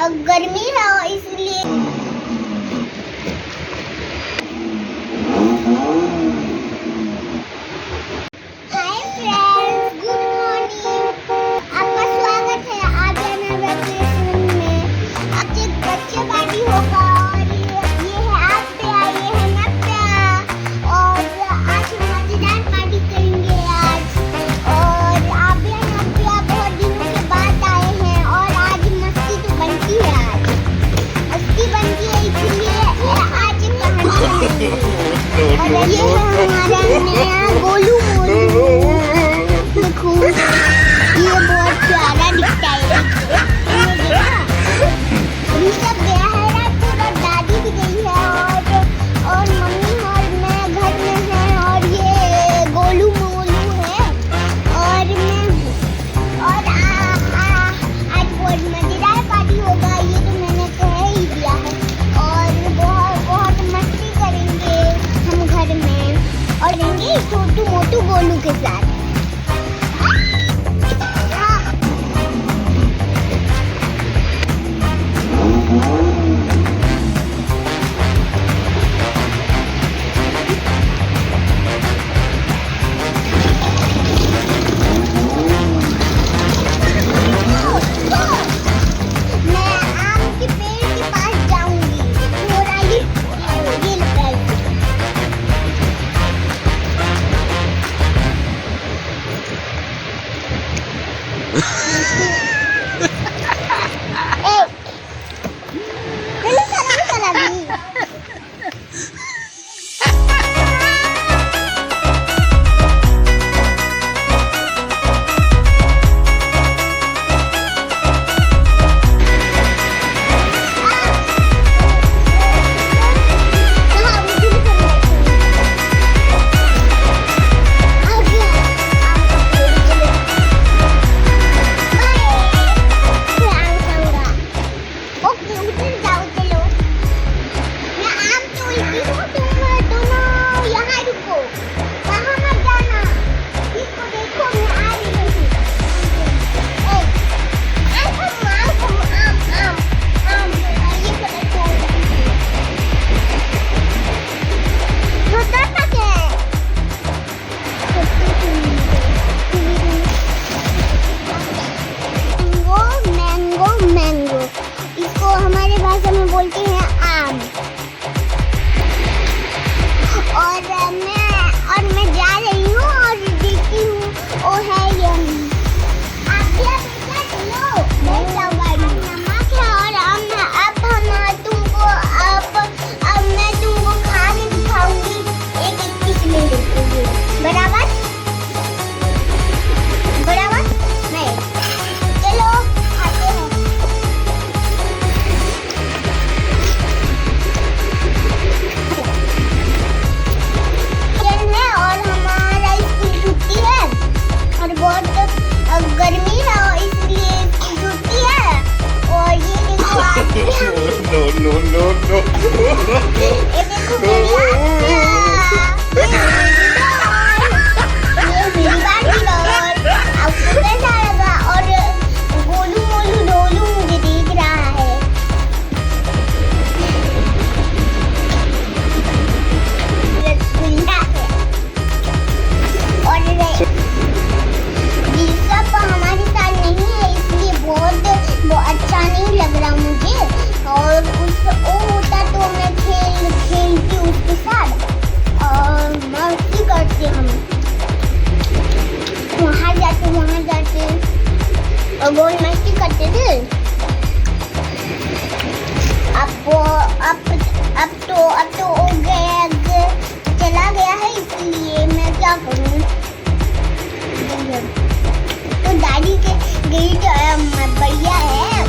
गर्मी है इसलिए। Hi friends, good morning. आपका स्वागत है आव्या नव्या के रूम में। आज एक बच्चे पार्टी होगा और ये है आव्या, ये है नव्या और आज हम मजेदार पार्टी करेंगे आज। और आव्या नव्या बहुत दिनों के बाद आए हैं और आज मस्ती तो बनती है, आज मस्ती बनती है इसलिए आज कहानी। और ये है हमारा नया गोलू मोलू। देखो ये बहुत प्यारा दिखता है। ये सब गया है रात को, दादी भी गई है और मम्मी और मैं घर में है और ये गोलू मोलू है और मैं और आज बहुत मजेदार पार्टी होगा, ये तो मैंने कह ही दिया है। और बहुत बहुत मस्ती करेंगे हम घर में और रहेंगे छोटू मोटू गोलू के साथ। मैं आम के पेड़ के पास जाऊंगी, थोड़ा ये लगता है। चलो चला भी। हमारे भाषा में बोलते हैं आम। और मैं जा रही हूँ और देखती हूँ वो है ये आव्या बेटा, चलो बैठ जाओ गाड़ी। नमक है और अब मैं तुमको खा के दिखाऊंगी एक एक पीस ले लेती। बराबर बराबर नहीं, चलो खाते हैं। गर्मी है और इसलिए छुट्टी है और ये देखो ये देखो मेरी बात आपको कैसा लगा? और गोलू मोलू डोलू मुझे देख रहा है। और हमारे साथ नहीं है इसलिए बहुत अच्छा नहीं लग रहा मुझे। और वो होता तो मैं खेलती उसके साथ और मस्ती करते हम, वहाँ जाते और बहुत मस्ती करते थे। अब तो हो गया, चला गया है इसलिए मैं क्या करूँ। तो दादी के गई बढ़िया है।